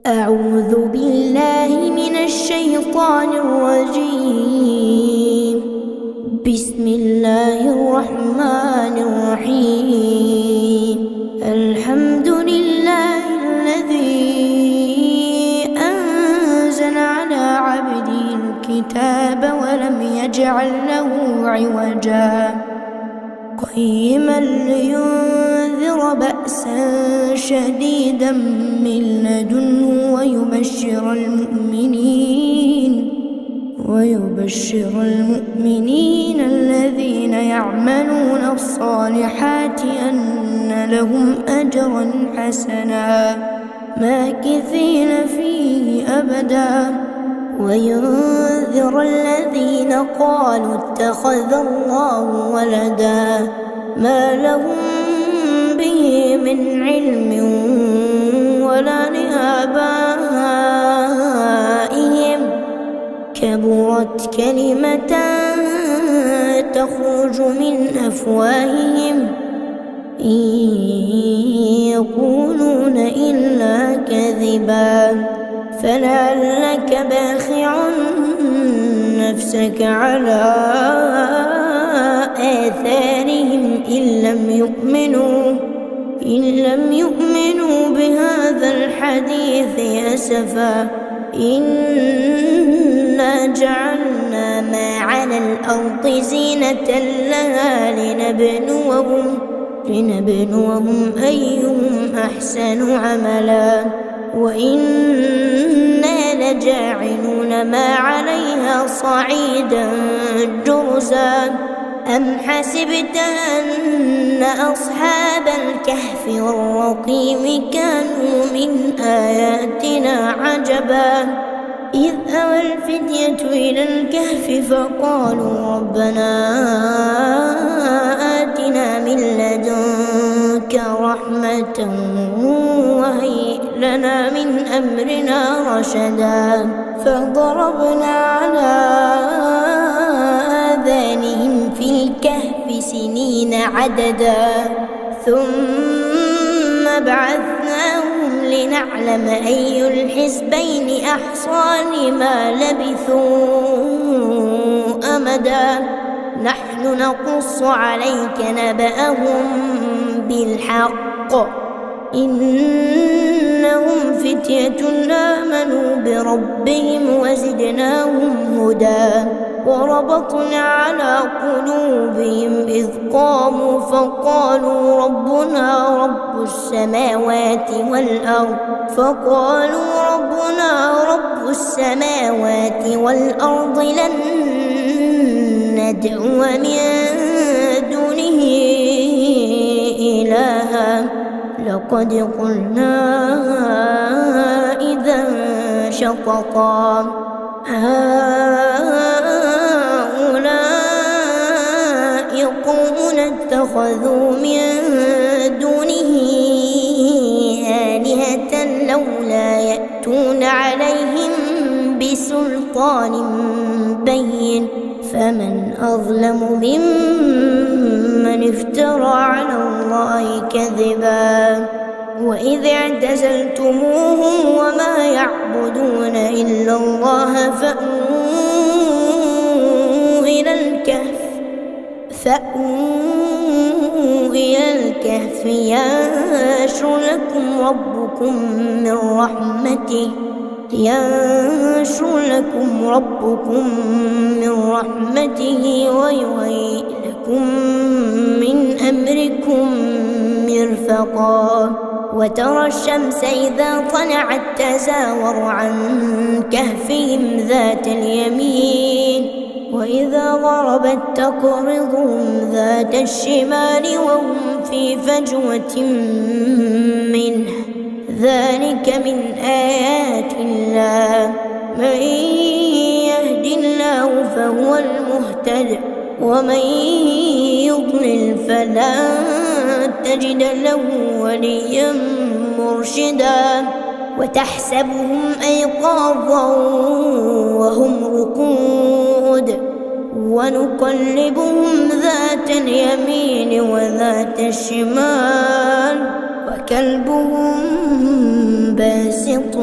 أعوذ بالله من الشيطان الرجيم. بسم الله الرحمن الرحيم. الحمد لله الذي أنزل على عبده الكتاب ولم يجعل له عوجا قيما لينذر بأسا شديدا من لدنه ويبشر المؤمنين الذين يعملون الصالحات أن لهم أجرا حسنا ماكثين فيه أبدا وينذر الذين قالوا اتخذ الله ولدا ما لهم به من علم ولا لآبائهم كبرت كلمة تخرج من أفواههم إن يقولون إلا كذبا فلعلك باخع نفسك على آثارهم إن لم يؤمنوا بهذا الحديث أسفا إنا جعلنا ما على الأرض زينة لها لنبلوهم أيهم أحسن عملا وإنا لجاعلون ما عليها صعيدا جرزا أم حسبت أن أصحاب الكهف والرقيم كانوا من آياتنا عجبا إذ أوى الفتية إلى الكهف فقالوا ربنا آتنا من لدنك رحمة وهيئ لنا من أمرنا رشدا فضربنا على آذانهم في الكهف سنين عددا ثم بعثناهم لنعلم أي الحزبين أحصى لما لبثوا أمدا نحن نقص عليك نبأهم بالحق إنهم فتية آمنوا بربهم وزدناهم هدى وربطنا على قلوبهم إذ قاموا فقالوا ربنا رب السماوات والأرض لن ندعو من دونه إلها لقد قلنا إذا شططا هؤلاء قوم اتخذوا من دونه آلهة لولا يأتون عليهم بسلطان بين فمن أظلم ممن افترى على الله كذبا وإذ اعتزلتموهم وما يعبدون إلا الله فأووا إلى الكهف ينشر لكم ربكم من رحمته ويهيئ لكم من أمركم مرفقا وترى الشمس إذا طلعت تزاور عن كهفهم ذات اليمين وإذا غربت تقرضهم ذات الشمال وهم في فجوة منه ذلك من آيات الله من يهد الله فهو المهتد ومن يضلل فلا تجد له وليا مرشدا وتحسبهم أيقاظا وهم رقود ونقلبهم ذات اليمين وذات الشمال وكلبهم باسط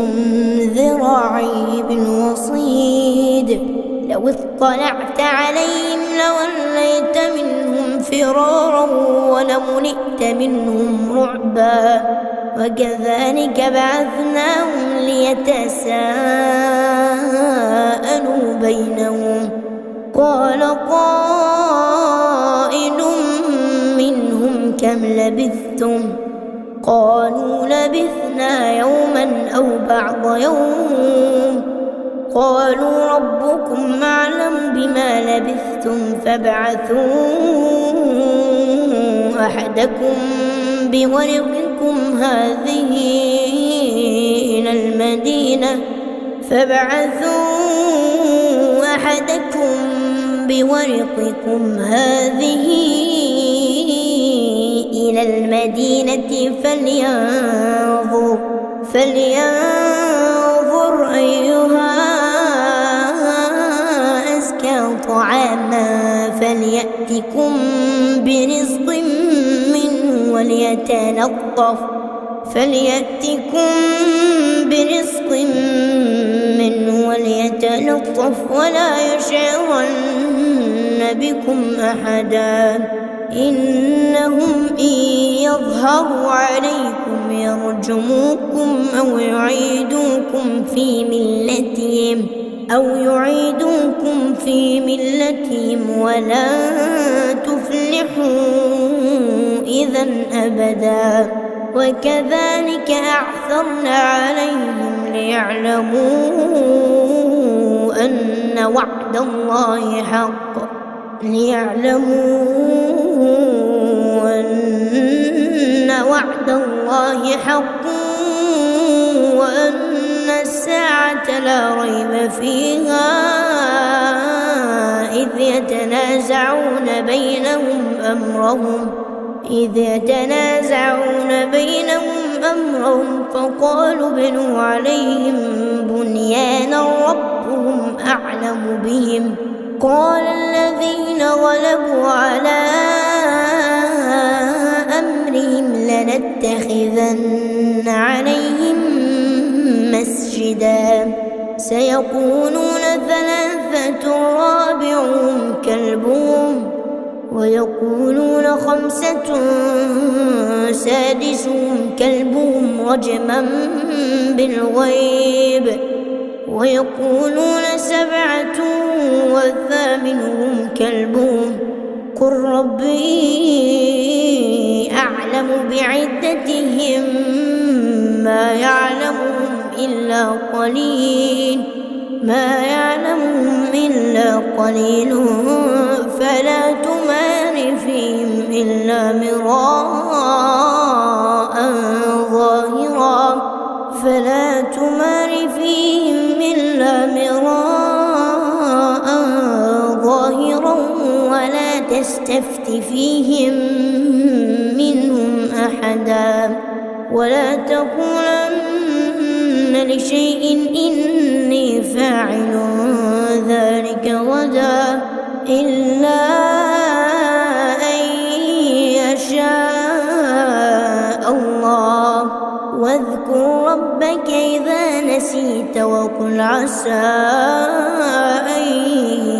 لو اطلعت عليهم لوليت منهم فرارا ولملئت منهم رعبا وكذلك بعثناهم ليتساءلوا بينهم قال قائل منهم كم لبثتم قالوا لبثنا يوما أو بعض يوم قالوا ربكم أعلم بما لبثتم فابعثوا أحدكم بورقكم هذه إلى المدينة فلينظر أيها أزكى طعاما فليأتكم برزق منه وليتلطف ولا يشعرن بكم أحدا إنهم إن يظهروا عليكم يرجموكم أو يعيدوكم في ملتهم ولن تفلحوا إذا أبدا وكذلك أعثرنا عليهم ليعلموا أن وعد الله حق وأن الساعة لا ريب فيها إذ يتنازعون بينهم أمرهم فقالوا ابنوا عليهم بنيانا ربهم أعلم بهم قال الذين غلبوا على أمرهم لنتخذن عليهم مسجدا سيقولون ثلاثة رابعهم كلبهم ويقولون خمسة سادسهم كلبهم رجما بالغيب ويقولون سبعة وثامنهم كلبهم قل ربي أعلم بعدتهم ما يعلمهم إلا قليل فلا تمار فيهم إلا مراء ظاهرا ولا تستفت فيهم منهم أحدا ولا تقولن لشيء إني فاعل ذلك غدا إلا أن يشاء الله واذكر ربك إذا نسيت وقل عسى أن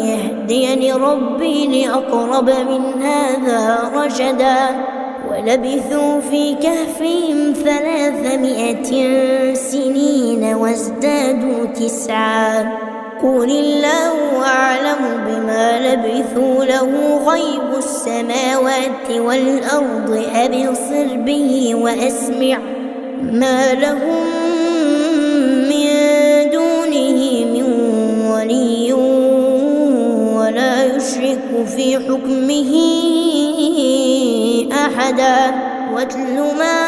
يهديني ربي لأقرب من هذا رشدا ولبثوا في كهفهم 300 سنين وازدادوا 9 قل الله أعلم بما لبثوا له غيب السماوات والأرض أبصر به وأسمع ما لهم من دونه من ولي ولا يشرك في حكمه أحدا واتل ما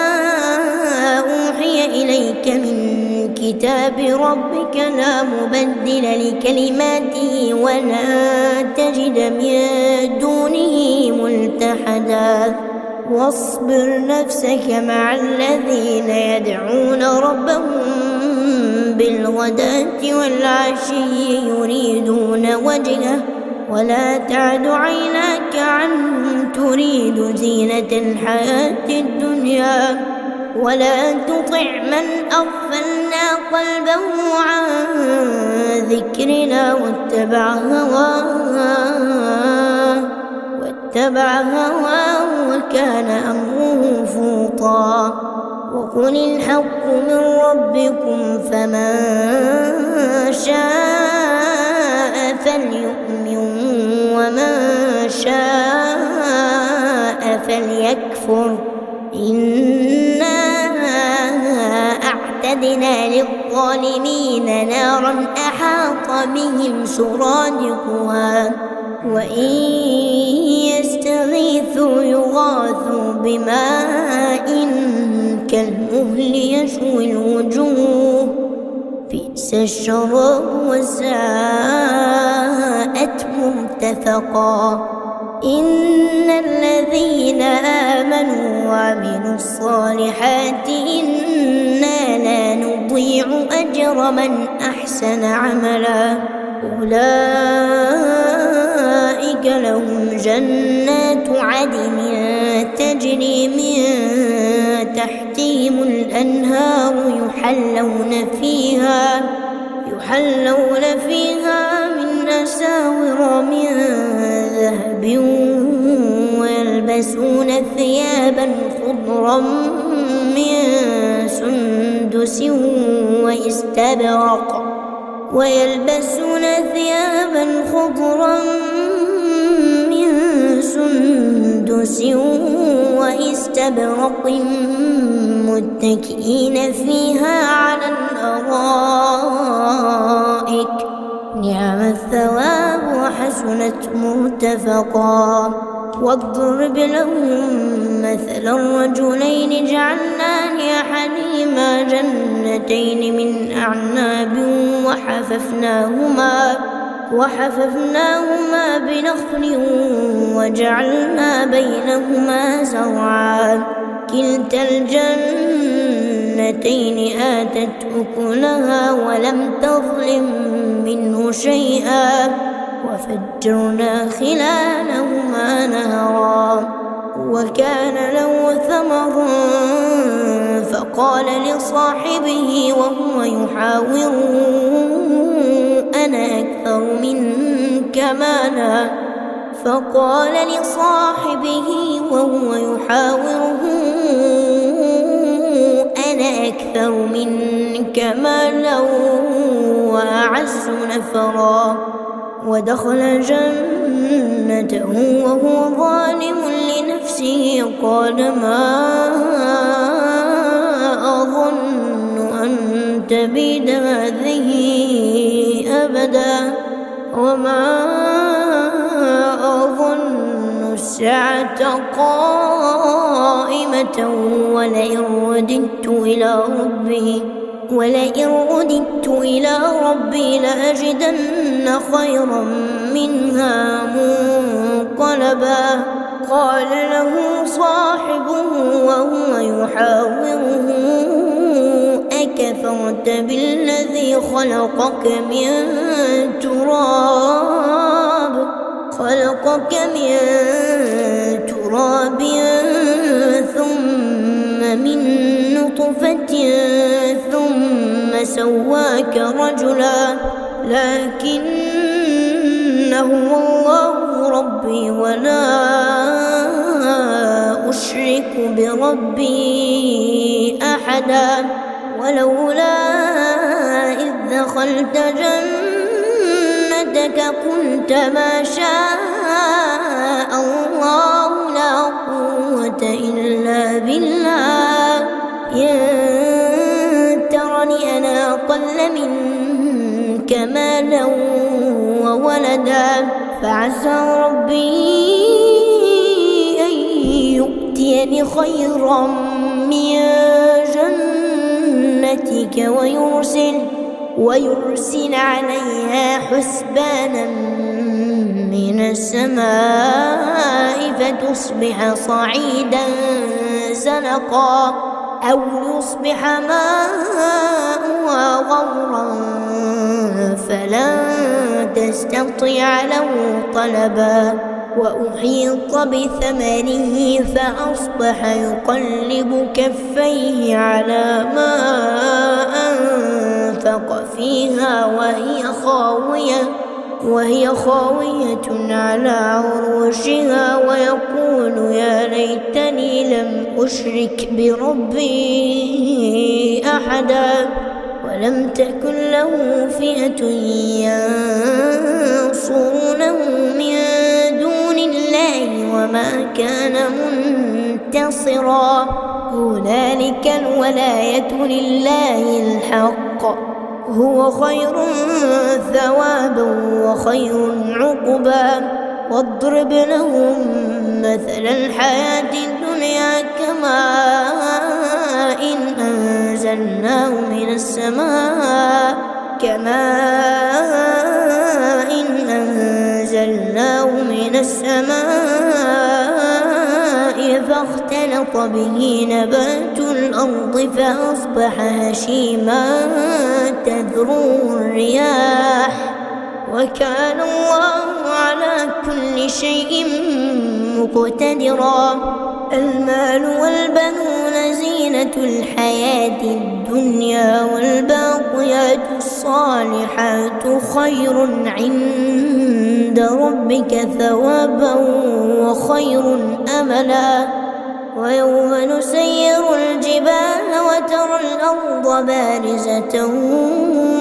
أوحي إليك من كتاب ربك لا مبدل لكلماته ولا تجد من دونه ملتحدا واصبر نفسك مع الذين يدعون ربهم بالغداة والعشي يريدون وجهه ولا تعد عيناك عنهم تريد زينة الحياة الدنيا ولا تطع من أغفلنا قلبه عن ذكرنا واتبع هواه وكان أمره فرطا. وقل الحق من ربكم فمن شاء فليؤمن ومن شاء فليكفر. إنا أعتدنا للظالمين نارا أحاط بهم سرادقها وإن يستغيثوا يغاثوا بماء كالمهل يشوي الوجوه بئس الشراب وساءت مرتفقا. إن الذين آمنوا وعملوا الصالحات إنا لا نضيع أجر من أحسن عملا. أولئك لهم جنات عدن تجري من تحتهم الأنهار يحلون فيها من أساور من ذهب ويلبسون ثيابا خضرا من سندس واستبرق متكئين فيها على الأرائك نعم الثواب وحسنت مرتفقا. واضرب لهم مثلا رجلين جعلنا لأحدهما جنتين من أعناب وحففناهما بنخل وجعلنا بينهما زرعا. كلتا الجنتين آتت أكلها ولم تظلم منه شيئا وفجرنا خلالهما نهرا. وكان له ثمر فقال لصاحبه وهو يحاوره أنا أكثر منك مالا وأعز نفرا. ودخل جنته وهو ظالم لنفسه قال ما أظن أن تبيد هذه أبدا وما أظن الساعة قائمة ولئن رددت إلى ربي لأجدن خيرا منها منقلبا. قال له صاحبه وهو يحاوره أكفرت بالذي خلقك من تراب ثم من نطفة ثم سواك رجلا لكن هو الله ربي ولا أشرك بربي أحدا. ولولا إذ دخلت جنتك قلت ما شاء الله لا قوة إلا بالله إن ترني أنا أقل منك مالا وولدا فعسى ربي أن يؤتيني خيرا من جنتك ويرسل عليها حسبانا من السماء فتصبح صعيدا زلقا أو يصبح ماؤها غورا فلن تستطيع له طلبا. وأحيط بثمره فأصبح يقلب كفيه على ما أنفق فانفق فيها وهي خاوية على عروشها ويقول يا ليتني لم أشرك بربي أحدا ولم تكن له فئة ينصرونه من دون الله وما كان منتصرا هنالك الولاية لله الحق هو خير ثوابا وخير عقبا واضرب لهم مثل الحياة الدنيا كماء أنزلناه من السماء فاختلط به نبات الأرض فأصبح هشيما تذروه الرياح وكان الله على كل شيء مقتدرا المال والبنون زينة الحياة الدنيا والباقيات الصالحات خير عند ربك ثوابا وخير أملا ويوم نسير الجبال وترى الأرض بارزة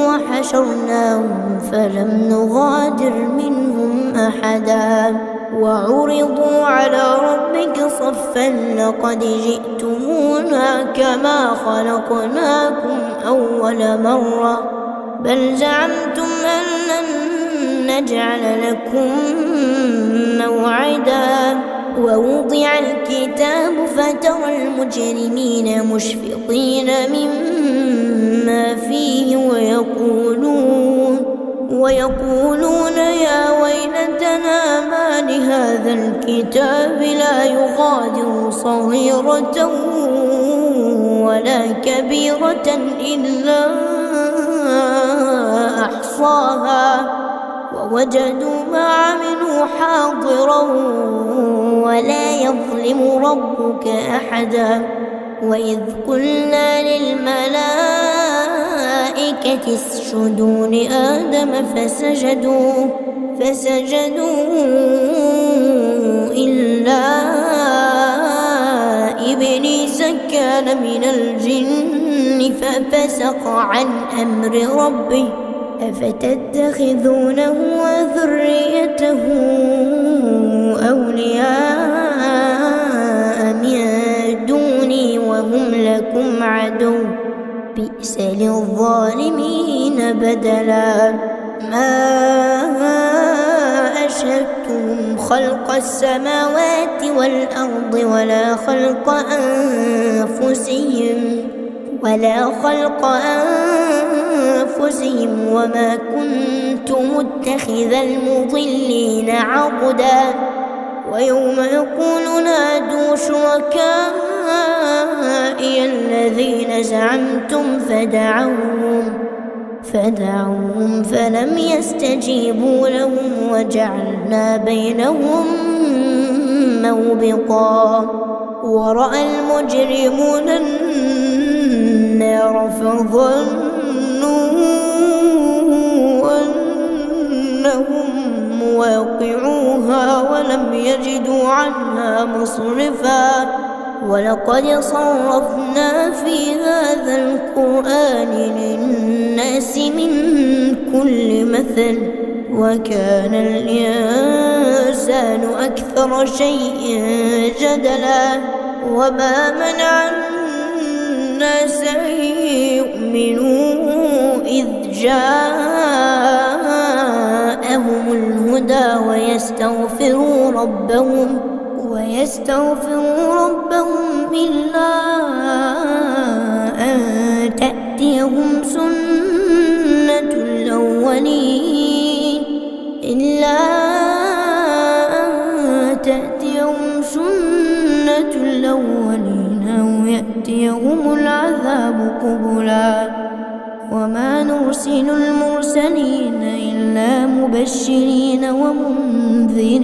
وحشرناهم فلم نغادر منهم أحدا وعرضوا على ربك صفا لقد جئتمونا كما خلقناكم أول مرة بل زعمتم أن لن نجعل لكم موعدا ووضع الكتاب فترى المجرمين مشفقين مما فيه ويقولون يا ويلتنا ما لهذا الكتاب لا يغادر صغيرة ولا كبيرة إلا أحصاها ووجدوا ما عملوا حاضرا ولا يظلم ربك أحدا وإذ قلنا للملائكة اسجدوا لآدم فسجدوا إلا إبليس كان من الجن ففسق عن أمر ربه أفتتخذونه وذريته أولياء من دوني وهم لكم عدو بئس للظالمين بدلا ما أشهدتهم خلق السماوات والأرض ولا خلق أنفسهم وما كنت متخذ المضلين عضدا ويوم يقول نادوا شركائي الذين زعمتم فدعوهم فلم يستجيبوا لهم وجعلنا بينهم موبقا ورأى المجرمون النار فظنوا أنهم واقعوها ولم يجدوا عنها مصرفا ولقد صرفنا في هذا القرآن للناس من كل مثل وكان الإنسان أكثر شيء جدلا وما منع الناس أن يؤمنوا إذ جاءهم الهدى ويستغفروا ربهم إلا أن تأتيهم سنة الأولين أو يأتيهم العذاب قبلا وما نرسل المرسلين إلا مبشرين ومنذرين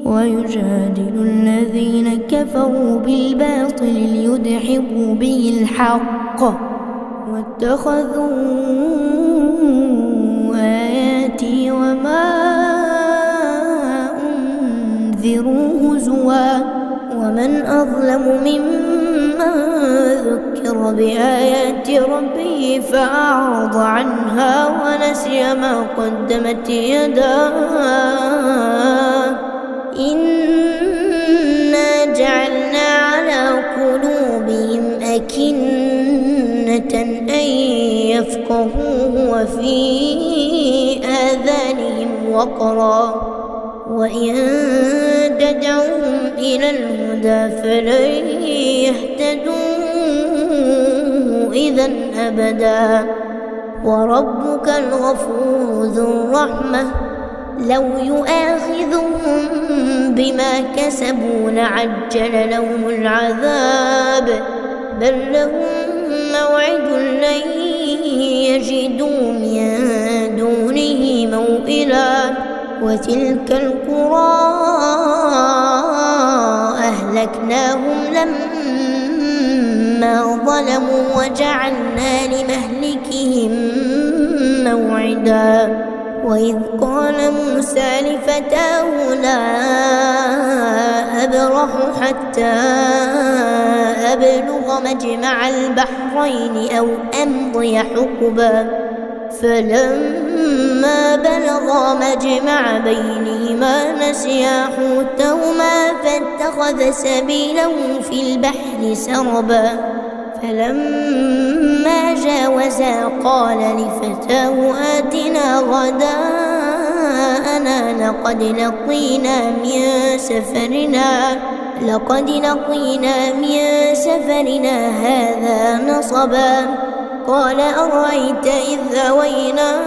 ويجادل الذين كفروا بالباطل ليدحضوا به الحق واتخذوا آياتي وما أنذروا هزوا ومن أظلم ممن ذكر بآيات ربه فأعرض عنها ونسي ما قدمت يداه إنا جعلنا على قلوبهم أكنة أن يفقهوه وفي آذانهم وقرا وإن تدعوهم إلى الهدى فلن يهتدوا إذا أبدا وربك الغفور ذو الرحمة لو يؤاخذهم بما كسبوا لعجل لهم العذاب بل لهم موعد لن يجدوا من دونه موئلا وتلك القرى أهلكناهم لما ظلموا وجعلنا لمهلكهم موعدا وإذ قال موسى لفتاه لا أبرح حتى أبلغ مجمع البحرين أو أمضي حقبا فلما بلغا مجمع بينهما نسيا حوتهما فاتخذ سبيله في البحر سربا فلما جاوزا قال لفتاه آتنا غداءنا لقد لقينا من سفرنا هذا نصبا قال أرأيت إذ أوينا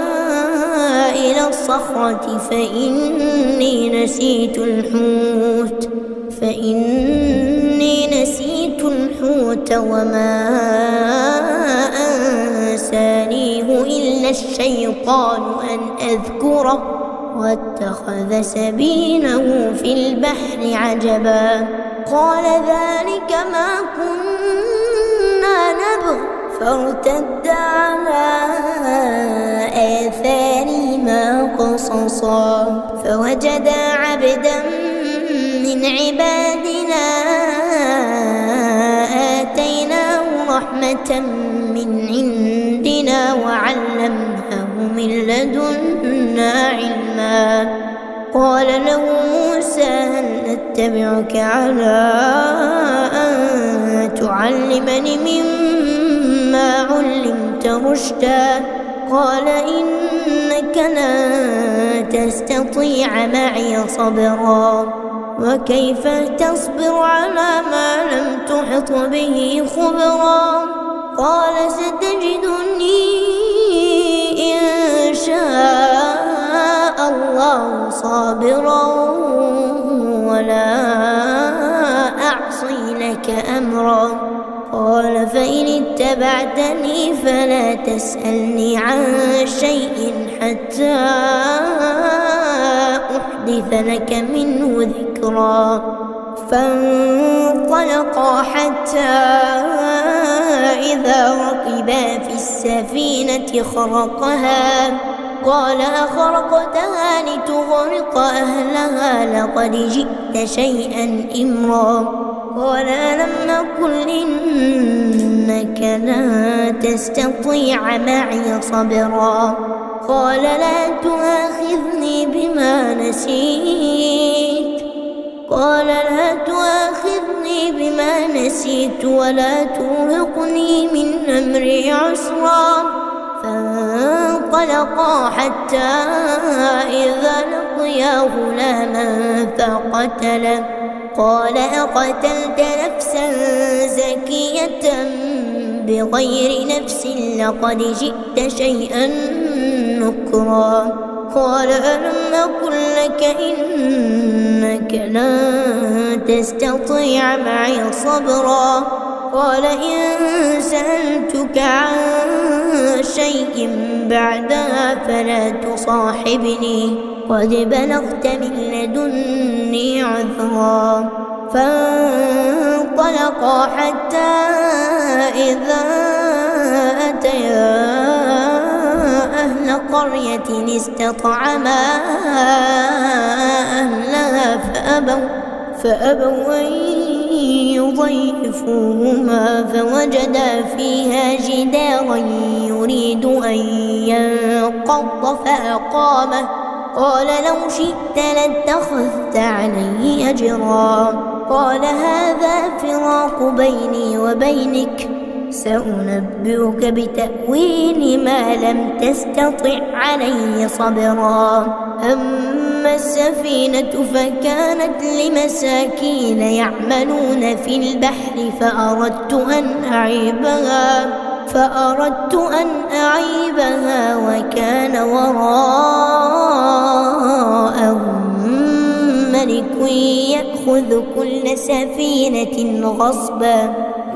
إلى الصخرة فإني نسيت الحوت وما أنسانيه إلا الشيطان أن أذكره واتخذ سبيله في البحر عجبا قال ذلك ما كنا نبغ فارتد على آثارهما قصصا فوجدا عبدا من عبادنا آتيناه رحمة من عندنا وعلمناه من لدنا علما قال له موسى هل أتبعك على أن تعلمني مما علمت رشدا قال إنك لن تستطيع معي صبرا وكيف تصبر على ما لم تحط به خبرا قال ستجدني إن شاء الله صابرا ولا أعصي لك أمرا قال فإن اتبعتني فلا تسألني عن شيء حتى أحدث لك منه ذكرا فانطلقا حتى إذا ركبا في السفينة خرقها قال أخرقتها لتغرق أهلها لقد جئت شيئا إمرا قال ألم أقل إنك لن تستطيع معي صبرا قال لا تؤاخذني بما نسيت ولا ترهقني من أمري عسرا فانطلقا حتى إذا لقيا غلاما فقتله قال أقتلت نفسا زكية بغير نفس لقد جئت شيئا نكرا قال ألم أقل لك إنك لن تستطيع معي صبرا قال إن سألتك عن شيء بعدها فلا تصاحبني قد بلغت من لدني عذرا فانطلقا حتى إذا أتيا أهل قرية استطعما أهلها فأبوا أن يضيفوهما فوجدا فيها جدارا يريد أن ينقض فأقامه قال لو شئت لاتخذت عليه أجرا قال هذا فراق بيني وبينك سأنبئك بتأويل ما لم تستطع عليه صبرا أما السفينة فكانت لمساكين يعملون في البحر فأردت أن أعيبها وكان وراءهم ملك يأخذ كل سفينة غصبا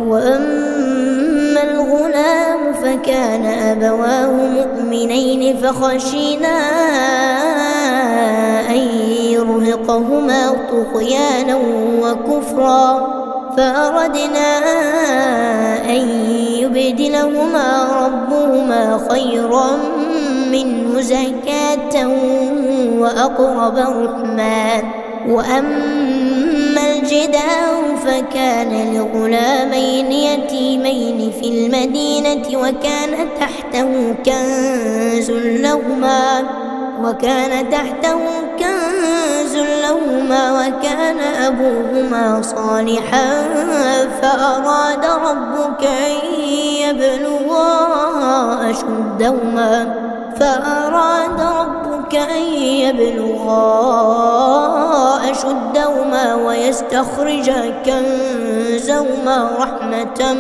وأما الغلام فكان أبواه مؤمنين فخشينا أن يرهقهما طغيانا وكفرا فأردنا أن يبدلهما ربهما خيرا منه زكاة وأقرب رحما وأما الجدار فكان لغلامين يتيمين في المدينة وكان تحته كنز لهما وكان أبوهما صالحا فأراد ربك أن يبلغا أشدهما ويستخرجا كنزهما رحمة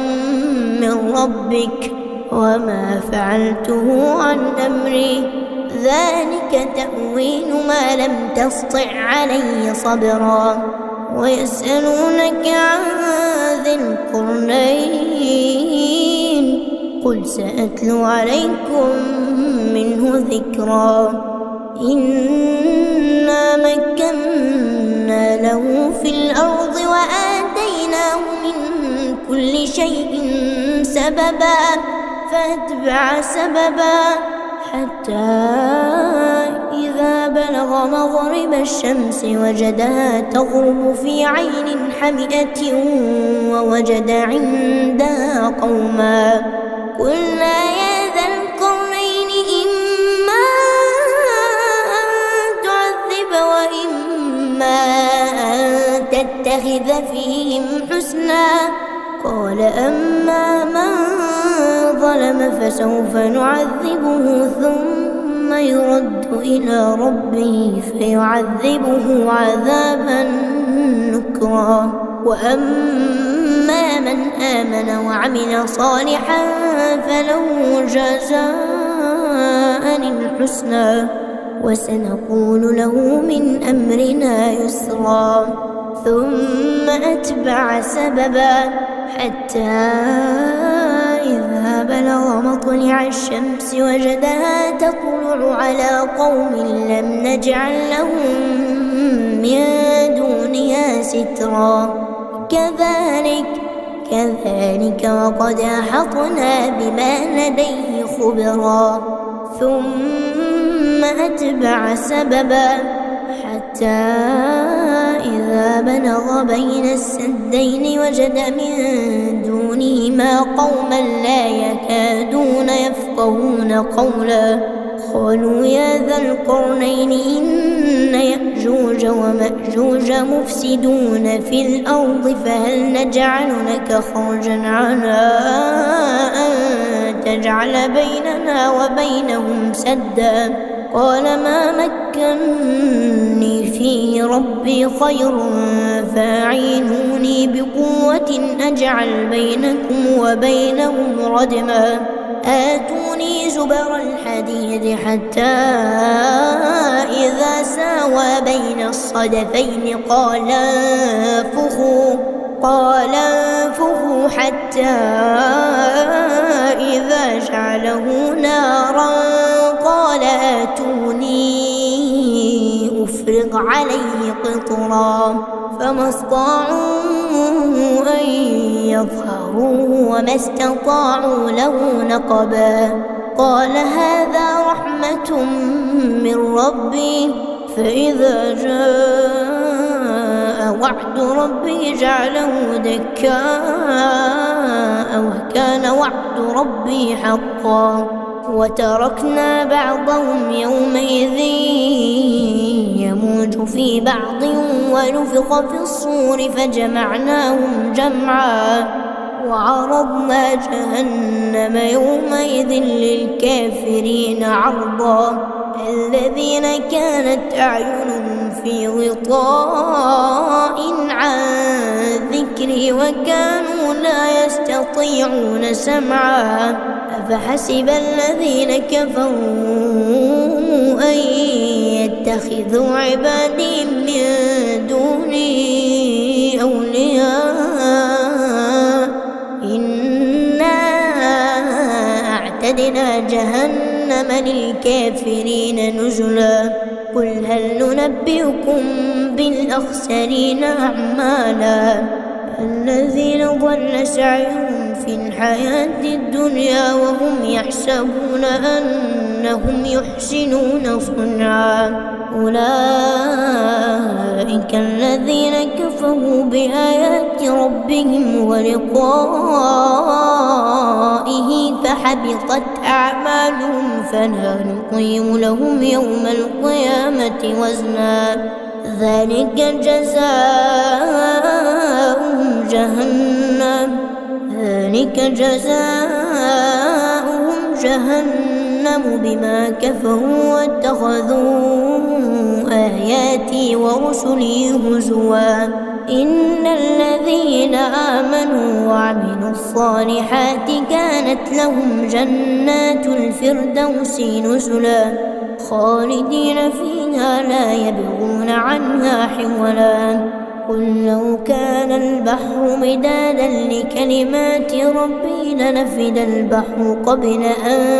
من ربك وما فعلته عن أمري ذلك تأويل ما لم تسطع عليه صبرا ويسألونك عن ذي القرنين قل سأتلو عليكم منه ذكرا إنا مكنا له في الأرض وآتيناه من كل شيء سببا فأتبع سببا حتى إذا بلغ مغرب الشمس وجدها تغرب في عين حمئة ووجد عندها قوما قلنا يا ذا القرنين إما أن تعذب وإما أن تتخذ فيهم حسنا قال أما من ظلم فسوف نعذبه ثم يرد إلى ربه فيعذبه عذابا نكرا وأما من آمن وعمل صالحا فله جزاء الحسنى وسنقول له من أمرنا يسرا ثم أتبع سببا حتى إذا بلغ مطلع الشمس وجدها تطلع على قوم لم نجعل لهم من دونها سترا كذلك وقد أحطنا بما لديه خبرا ثم أتبع سببا حتى إذا بلغ بين السدين وجد من دونهما قوما لا يكادون يفقهون قولا قالوا يا ذا القرنين إن يأجوج ومأجوج مفسدون في الأرض فهل نجعل لك خرجا على أن تجعل بيننا وبينهم سدا قال ما مكني فيه ربي خير فاعينوني بقوة أجعل بينكم وبينهم ردما آتوني زبر الحديد حتى إذا ساوى بين الصدفين قال انفخوا حتى إذا جعله نارا قال آتوني لتفرغ عليه قطرا فما استطاعوا أن يظهروه وما استطاعوا له نقبا قال هذا رحمة من ربي فإذا جاء وعد ربي جعله دكاء وكان وعد ربي حقا وتركنا بعضهم يومئذ يموج في بعض ونفخ في الصور فجمعناهم جمعا وعرضنا جهنم يومئذ للكافرين عرضا الذين كانت أعينهم في غطاء عن ذكري وكانوا لا يستطيعون سمعا أفحسب الذين كفروا أن يتخذوا عبادي من دوني أولياء إنا أعتدنا جهنم للكافرين نزلا قل هل ننبئكم بالأخسرين أعمالا الذين ضل سعيهم في الحياة الدنيا وهم يحسبون أنهم يحسنون صنعا أولئك الذين كفروا بآيات ربهم ولقائه فحبطت أعمالهم فلا نقيم لهم يوم القيامة وزنا ذلك جزاؤهم جهنم بما كفروا واتخذوا آياتي ورسلي هزوا إن الذين آمنوا وعملوا الصالحات كانت لهم جنات الفردوس نزلا خالدين فيها لا يبغون عنها حولا قل لو كان البحر مدادا لكلمات ربي لنفد البحر قبل أن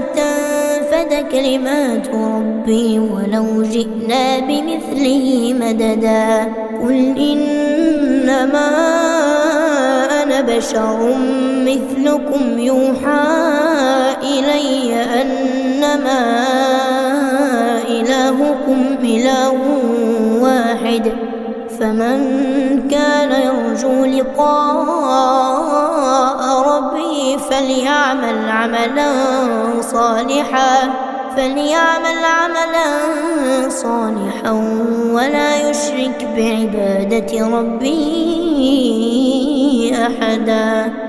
تنفد كلمات ربي ولو جئنا بمثله مددا قل إنما أنا بشر مثلكم يوحى إلي أنما إلهكم إله واحد فمن كان يرجو لقاء ربه فليعمل عملا صالحا ولا يشرك بعبادة ربه أحدا.